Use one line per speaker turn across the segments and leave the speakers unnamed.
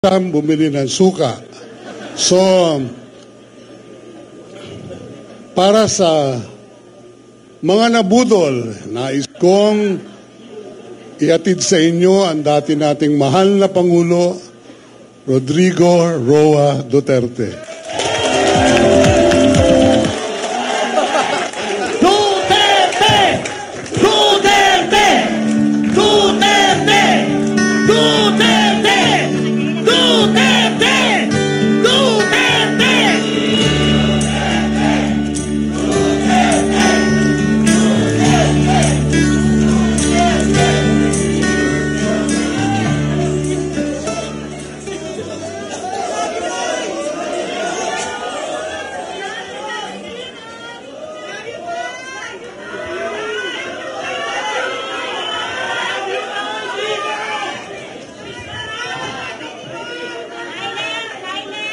bumili ng suka. So, para sa mga nabudol, nais kong iatid sa inyo ang dati nating mahal na Pangulo, Rodrigo Roa Duterte.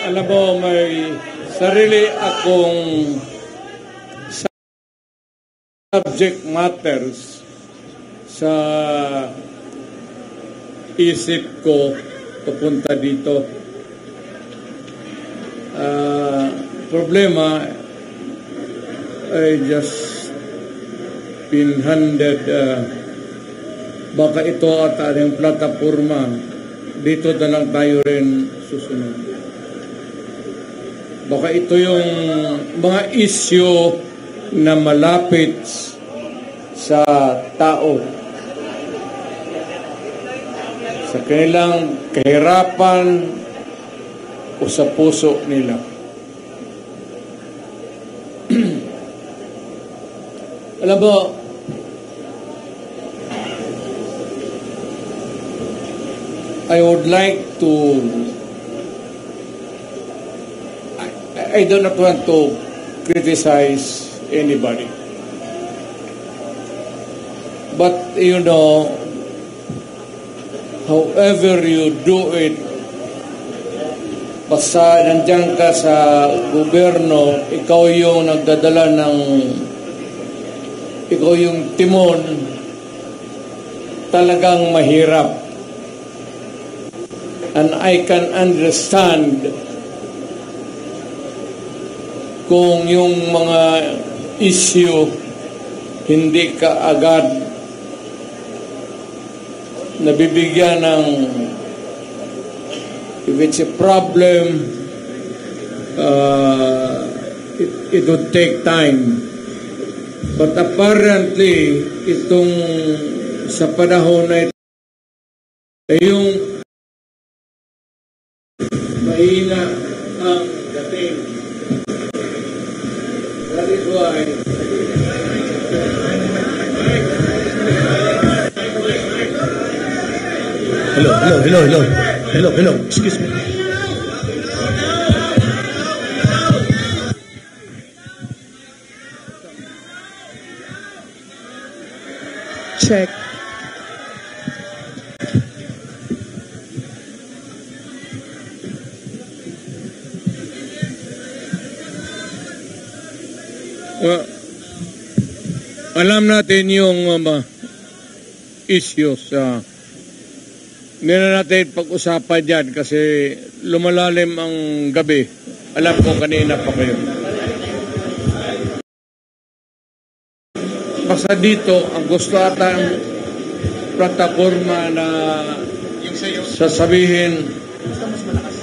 Alam mo, may sarili akong subject matters sa isip ko papunta dito. Problema, I just been handed baka ito at ating plataforma, dito na lang tayo rin susunod. Baka ito yung mga issue na malapit sa tao, sa kanilang kahirapan o sa puso nila. Alam mo, I would like to I do not want to criticize anybody. But, you know, however you do it, basta nandiyan ka sa gobyerno, ikaw yung nagdadala ng, ikaw yung timon, talagang mahirap. And I can understand kung yung mga issue hindi ka agad nabibigyan ng, if it's a problem, it would take time. But apparently, itong sa panahon na ito, ay yung mahina ang dating. That is why
Hello. Excuse me. Check.
Alam natin yung issues. Hindi na natin pag-usapan dyan kasi lumalalim ang gabi. Alam ko kanina pa kayo. Basta dito, ang gusto ata ang plataforma na sasabihin.
Mas malakas.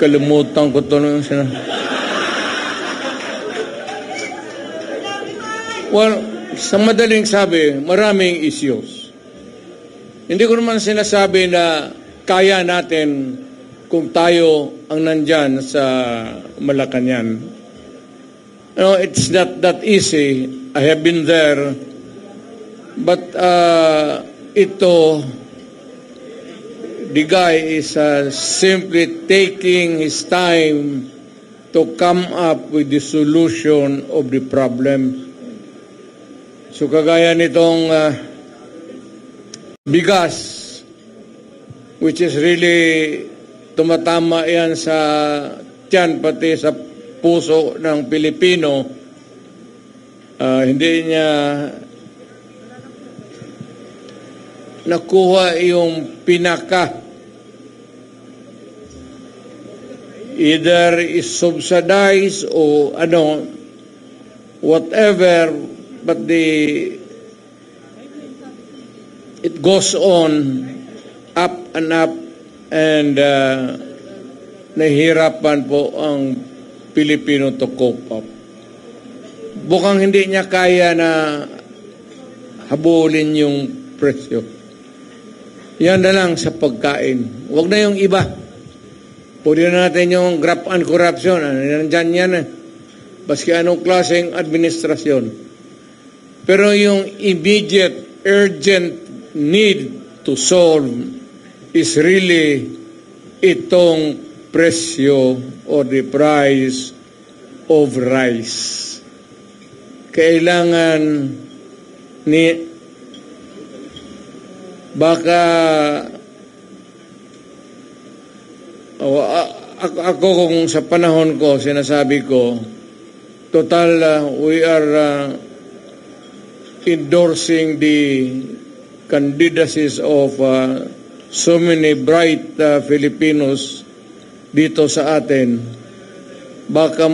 Kalimutan ko ito nung sinabi. Well, sa madaling sabi, maraming issues. Hindi ko naman sinasabi na kaya natin kung tayo ang nandyan sa Malacanang. You know, it's not that easy. I have been there. But ito, the guy is simply taking his time to come up with the solution of the problem. So kagaya nitong bigas, which is really tumatama yan sa tiyan pati sa puso ng Pilipino. Hindi niya nakuha yung pinaka, either is subsidized o whatever, but it goes on up and nahihirapan po ang Pilipino to cope up. Bukang hindi niya kaya na habulin yung presyo. Yan na lang sa pagkain. Huwag na yung iba. Pwede na natin yung graft and corruption. Nandyan yan eh. Baski anong klaseng administrasyon. Pero yung immediate, urgent need to solve is really itong presyo or the price of rice. Kailangan ako kung sa panahon ko, sinasabi ko, total, we are endorsing the candidacies of so many bright Filipinos dito sa atin. Baka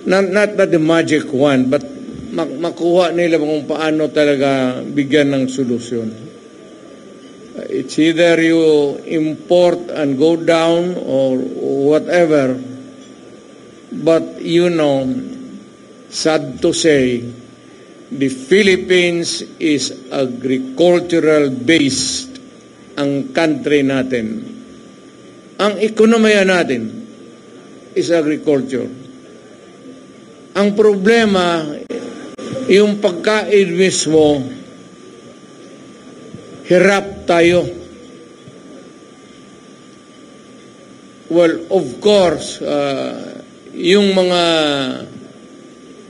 not the magic one, but makuha nila kung paano talaga bigyan ng solusyon. It's either you import and go down or whatever, but sad to say, the Philippines is agricultural based ang country natin. Ang ekonomiya natin is agriculture. Ang problema, yung pagkain mismo, hirap tayo. Well, of course, yung mga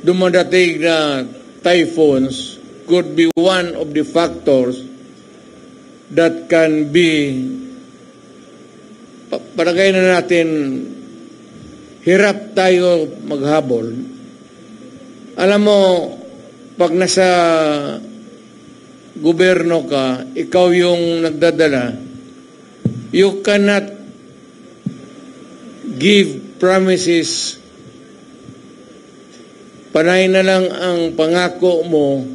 dumadating na typhoons could be one of the factors that can be, palagay na natin, hirap tayo maghabol. Alam mo, pag nasa gobyerno ka, ikaw yung nagdadala, you cannot give promises. Panay na lang ang pangako mo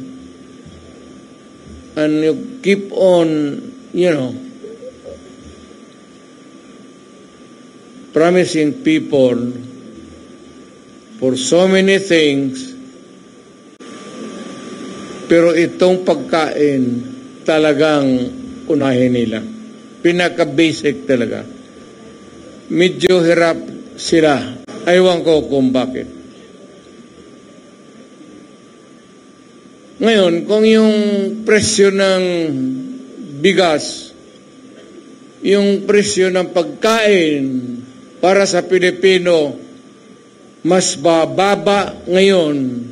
and you keep on, promising people for so many things. Pero itong pagkain talagang unahin nila. Pinaka-basic talaga. Medyo hirap sila. Aywan ko kung bakit. Ngayon, kung yung presyo ng bigas, yung presyo ng pagkain para sa Pilipino mas bababa ngayon,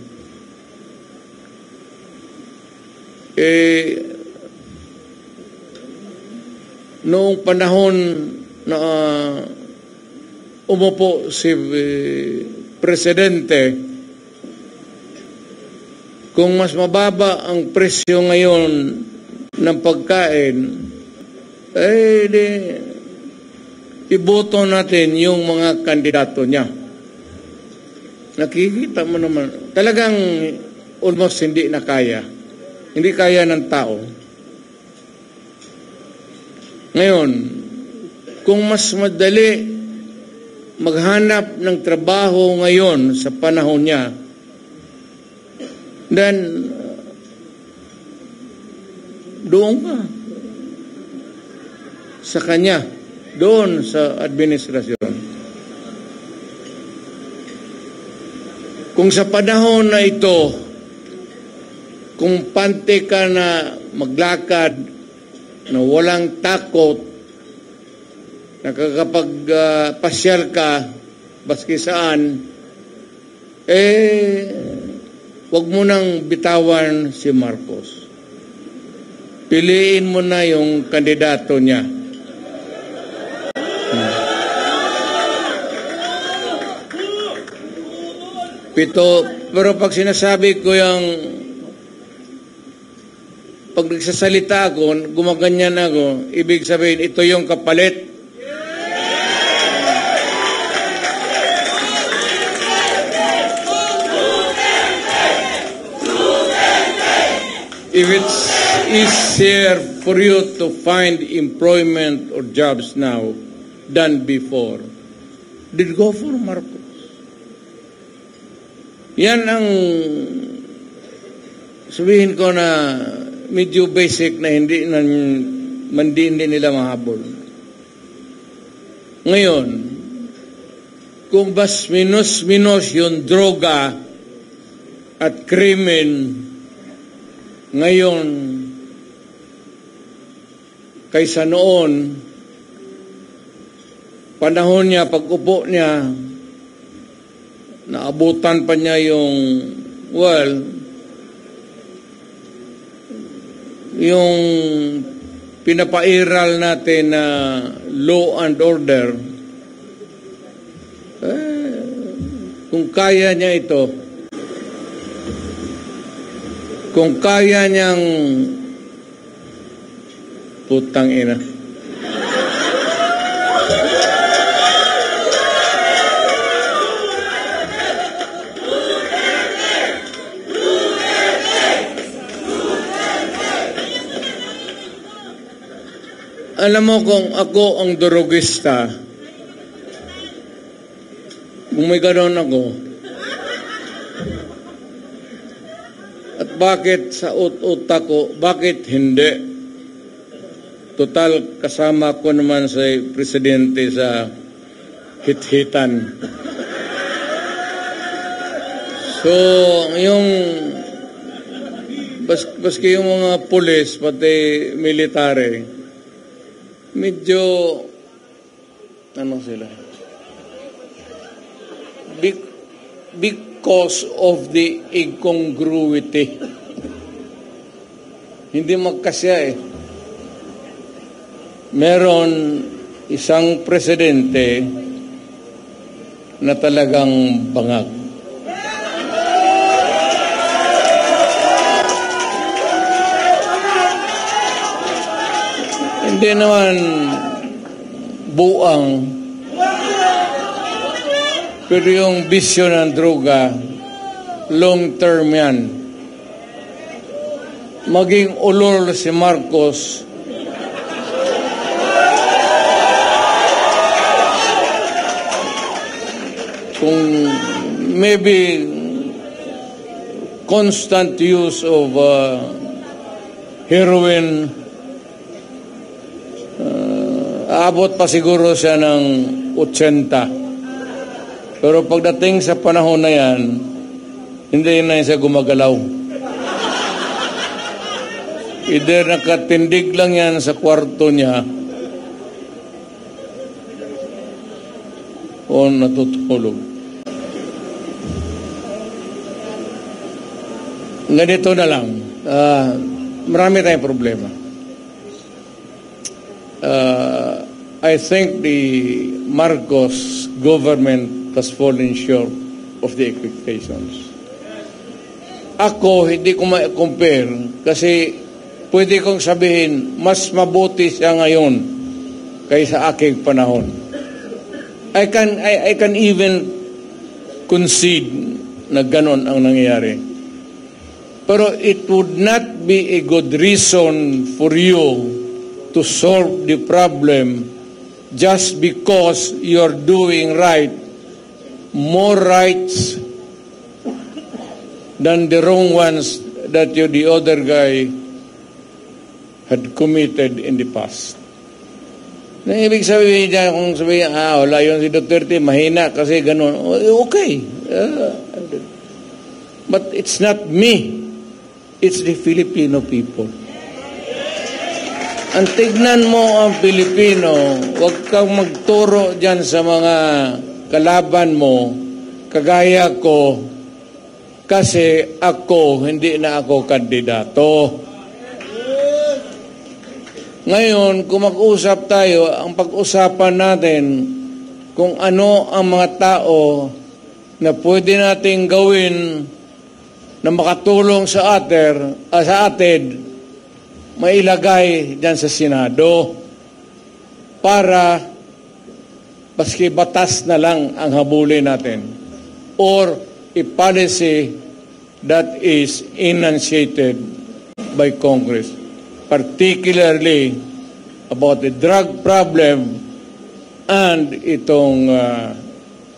noong panahon na umupo si Presidente, kung mas mababa ang presyo ngayon ng pagkain, iboto natin yung mga kandidato niya. Nakikita mo naman, talagang almost hindi na kaya. Hindi kaya ng tao. Ngayon, kung mas madali maghanap ng trabaho ngayon sa panahon niya, then doon ka sa kanya, doon sa administrasyon. Kung sa panahon na ito, kung pante ka na maglakad, na walang takot, nakakapagpasyal ka, baski saan, wag mo nang bitawan si Marcos. piliin mo na yung kandidato niya. Pero pag sinasabi ko yung pag nagsasalita ako, gumaganyan ako, ibig sabihin, ito yung kapalit. If it's easier for you to find employment or jobs now than before, then go for Marcos. Yan ang sabihin ko na medyo basic na hindi nila mahabol. Ngayon, kung mas minus yung droga at krimen ngayon kaysa noon, panahon niya, pag-upo niya, naabutan pa niya yung, yung pinapairal natin na law and order, kung kaya niya ito, kung kaya niyang putang ina. Alam mo kung ako ang durugista, kung may gano'n ako, at bakit sa utak ko, bakit hindi? Total, kasama ko naman sa presidente sa hit-hitan. So, yung baski yung mga pulis, pati military, medyo ano sila? Because of the incongruity. Hindi magkasya eh. Meron isang presidente na talagang bangag. Hindi naman buang, pero yung bisyo ng droga, long term yan. Maging ulol si Marcos, kung maybe constant use of heroin, aabot pa siguro siya ng 80. Pero pagdating sa panahon na yan, hindi na siya gumagalaw. Either nakatindig lang yan sa kwarto niya o natutulog. Ganito na lang. Marami tayong problema. I think the Marcos government has fallen short of the expectations. Ako, hindi ko ma-compare kasi pwede kong sabihin, mas mabuti siya ngayon kaysa aking panahon. I can even concede na ganon ang nangyayari. Pero it would not be a good reason for you to solve the problem just because you're doing right, more rights than the wrong ones that the other guy had committed in the past. Na ibig sabihin niya, kung sabihin, wala yun si Duterte, mahina kasi ganun. Okay. But it's not me. It's the Filipino people. Ang tignan mo ang Pilipino, huwag kang magturo dyan sa mga kalaban mo, kagaya ko, kasi ako, hindi na ako kandidato. Ngayon, kung mag-usap tayo, ang pag-usapan natin kung ano ang mga tao na pwede nating gawin na makatulong sa atin, mailagay dyan sa Senado para paski batas na lang ang habulin natin or a policy that is enunciated by Congress, particularly about the drug problem and itong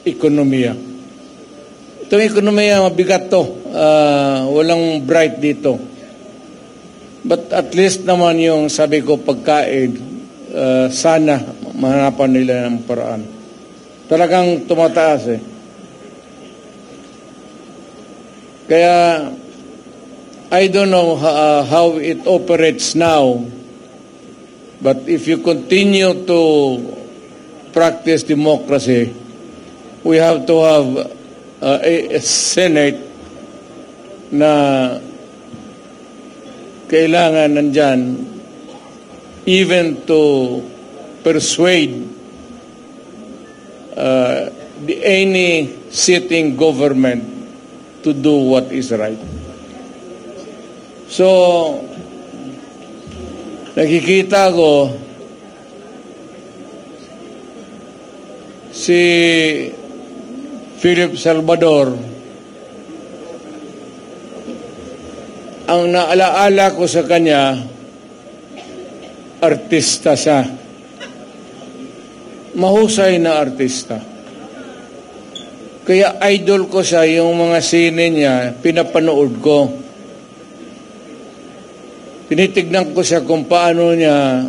ekonomiya. Itong ekonomiya, mabigat to. Walang bright dito. But at least naman yung sabi ko pagkain, sana mahanapan nila ng paraan. Talagang tumataas eh. Kaya I don't know how it operates now, but if you continue to practice democracy, we have to have a Senate na kailangan nandyan even to persuade any sitting government to do what is right. So, nakikita ko si Philip Salvador, ang naalaala ko sa kanya, artista siya. Mahusay na artista. Kaya idol ko siya, yung mga sine niya, pinapanood ko. Tinitignan ko siya kung paano niya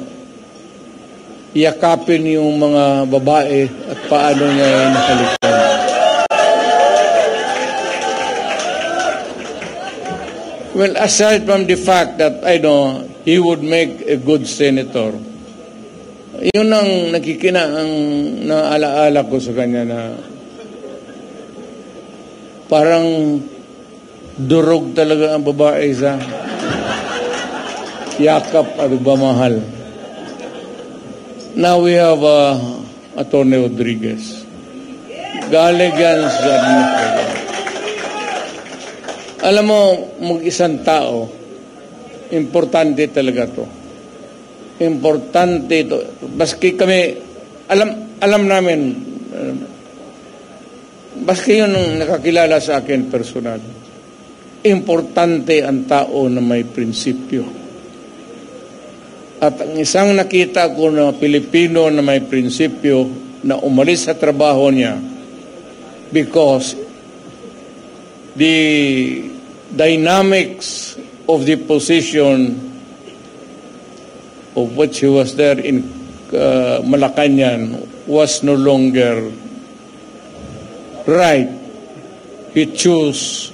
yakapin yung mga babae at paano niya nakalikan. Well, aside from the fact that I know he would make a good senator, yun ang ang naalaala ko sa kanya na parang durog talaga ang babae sa yakap at pagmamahal. Now we have Atty. Rodriguez. Galing yan sa administration. Alam mo, mag-isang tao, importante talaga to. Importante ito. Baski kami, alam namin, baski yun ang nakakilala sa akin personal. Importante ang tao na may prinsipyo. At ang isang nakita ko na Pilipino na may prinsipyo na umalis sa trabaho niya because the dynamics of the position of which he was there in Malacanang was no longer right. He chose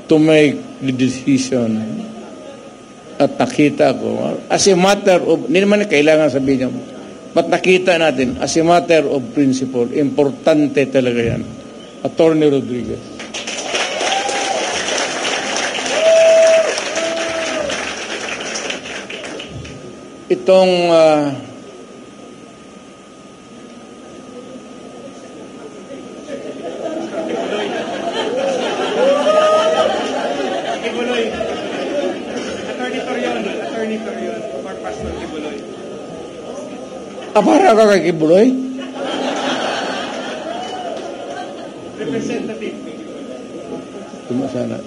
to make the decision. At nakita ko, as a matter of, hindi naman kailangan sabihin niya, but nakita natin, as a matter of principle, importante talaga yan. Atty. Rodriguez. Itong para ka kay Kibuloy?
Representative.
Sana.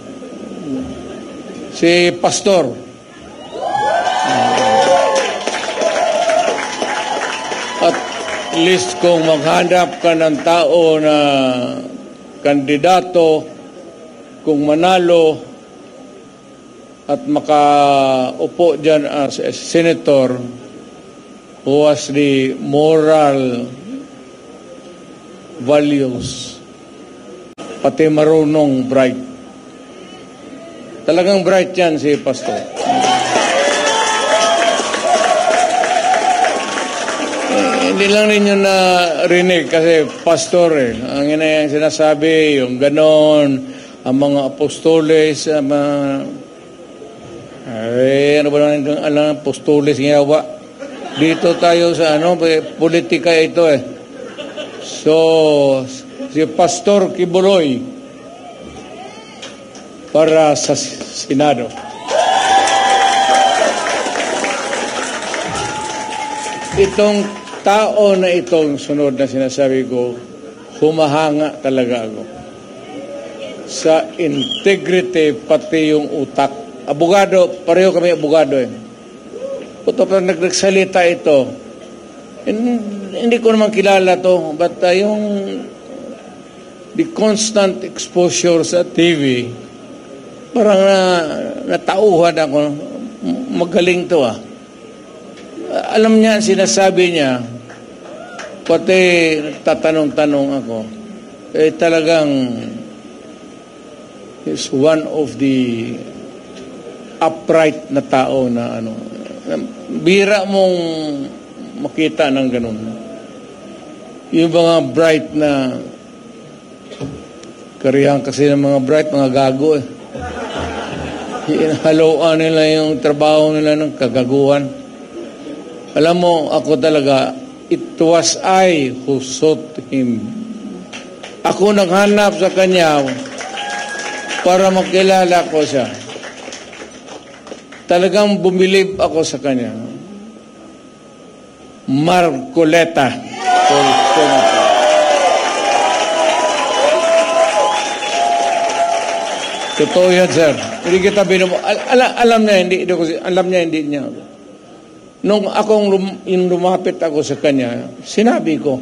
Si Pastor. At least kung maghanap ka ng tao na kandidato, kung manalo at makaupo dyan as a senator who has the moral values, pati marunong, bright. Talagang bright yan si Pastor. Hindi lang ninyo na rinig kasi pastor ang sinasabi, yung ganon, ang mga apostoles, ano ba naman itong alam, apostoles, ngayawa. Dito tayo sa politika ito eh. So, si Pastor Kibuloy para sa Senado. Itong tao na itong sunod na sinasabi ko, humahanga talaga ako sa integrity pati yung utak. Abogado, pareho kami abogado eh. Puto pag nagsalita ito, hindi ko naman kilala to, but yung the constant exposure sa TV, parang natauhan ako, magaling to ah. Alam niya, sinasabi niya, pati tatanong-tanong ako, talagang is one of the upright na tao na bira mong makita ng ganun. Yung mga bright na karihan kasi ng mga bright, mga gago eh. Inhaluan nila yung trabaho nila ng kagaguhan. Alam mo, ako talaga, it was I who sought him. Ako naghanap sa kanya para makilala ko siya. Talagang bumilib ako sa kanya. Marcoleta. Totoo yan, sir. Hindi kita binumo. Alam niya, hindi niya. Nung lumapit ako sa kanya, sinabi ko,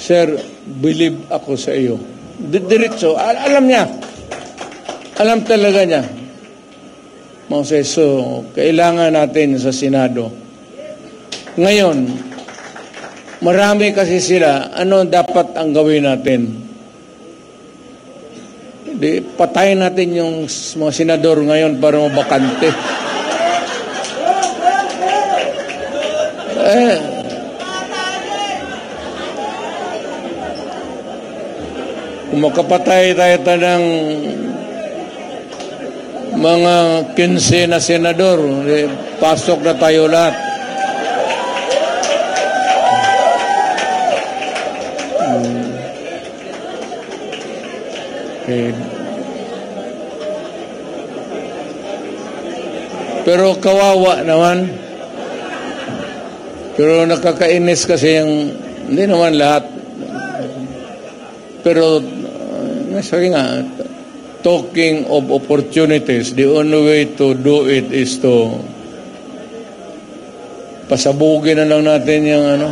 Sir, believe ako sa iyo. Diretso. Alam niya. Alam talaga niya. So, kailangan natin sa Senado. Ngayon, marami kasi sila, ano dapat ang gawin natin? Patayin natin yung mga senador ngayon para mabakante. Kung makapatay tayo ng mga 15 na senador, pasok na tayo lahat. Okay. Pero kawawa naman. Pero nakakainis kasi hindi naman lahat. Pero sabi nga, talking of opportunities, the only way to do it is to pasabugin na lang natin yung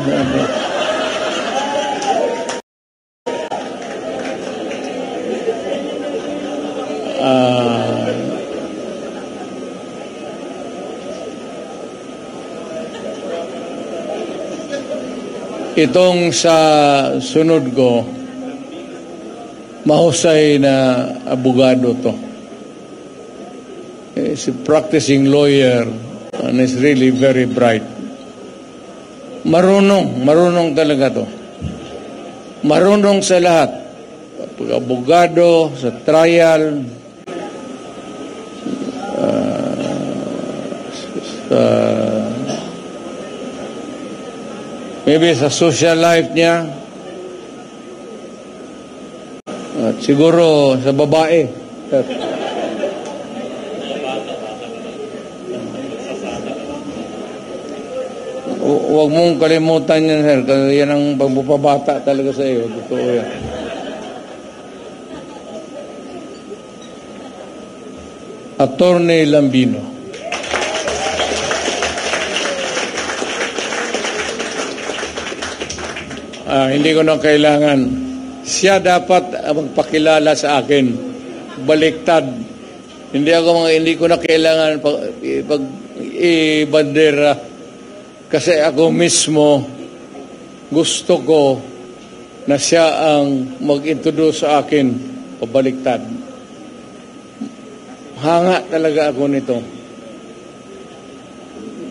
itong sa sunod ko, mahusay na abogado to. He's a practicing lawyer and is really very bright. Marunong talaga to. Marunong sa lahat. Abogado, sa trial, maybe sa social life niya, at siguro sa babae. Huwag mong kalimutan yan, sir, kasi yan ang pagpapabata talaga sa iyo. Totoo yan. Attorney Lambino. Hindi ko na kailangan. Siya dapat magpakilala sa akin. Baliktad. Hindi ko na kailangan ibandera. Kasi ako mismo gusto ko na siya ang mag-introduce sa akin pabaliktad. Hanga talaga ako nito.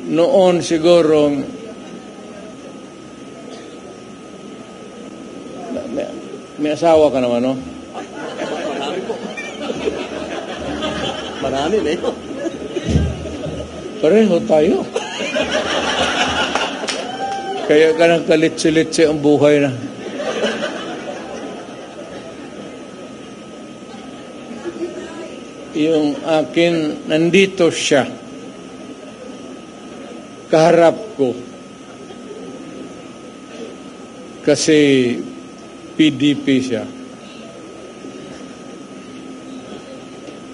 Noon siguro may asawa ka naman, no?
Marami po. Marami na ito.
Pareho tayo. Kaya ka nang kalitsi-litsi ang buhay na. Yung akin, nandito siya. Kaharap ko. Kasi PDP siya.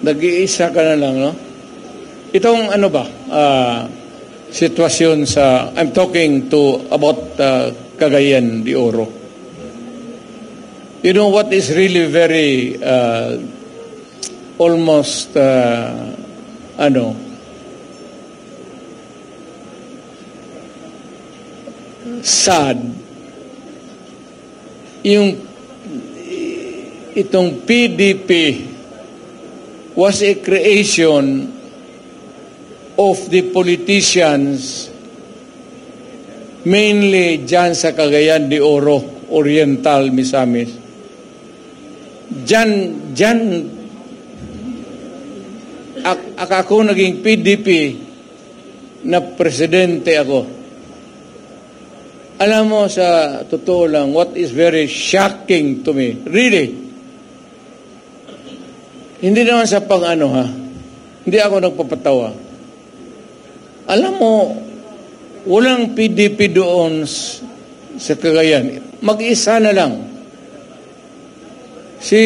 Nag-iisa ka na lang, no? Itong ano ba, sitwasyon sa, I'm talking about Cagayan de Oro. You know what is really very, almost, sad, itong PDP was a creation of the politicians mainly dyan sa Cagayan de Oro, Oriental, Misamis. Dyan, ako naging PDP na presidente ako. Alam mo, sa totoo lang, what is very shocking to me, really, hindi naman sa pang-ano ha, hindi ako nagpapatawa. Alam mo, walang PDP doon sa Cagayan. Mag-isa na lang. Si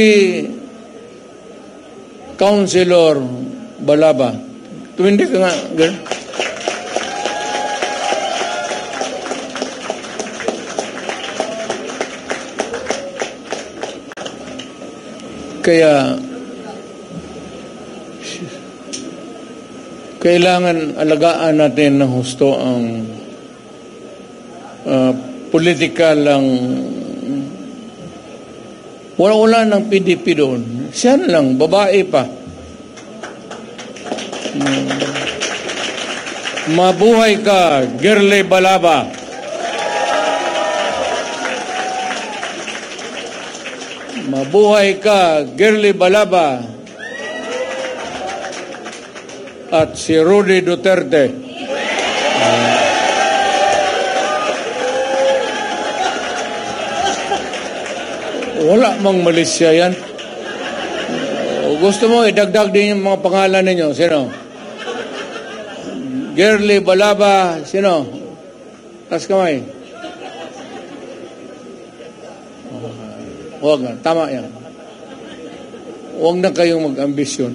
Councilor Balaba. Tumindi ka nga. Kaya kailangan alagaan natin ng husto ang political ang wala ng PDP doon. Siya na lang, babae pa. Mabuhay ka, Girly Balaba. Mabuhay ka, Girly Balaba. At si Rudy Duterte. Wala mang Malaysia yan. Gusto mo, idagdag din yung mga pangalan ninyo. Sino? Girly Balaba. Sino? Tas kamay. Huwag na. Tama yan. Huwag na kayong mag-ambisyon.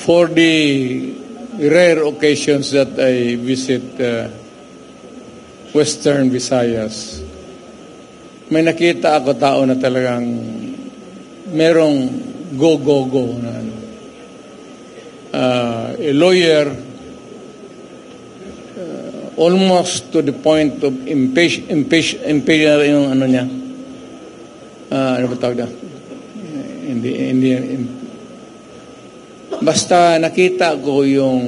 For the rare occasions that I visit Western Visayas, may nakita ako tao na talagang merong go na a lawyer almost to the point of impatient yung ano niya, ano ba tawag na? Basta nakita ko yung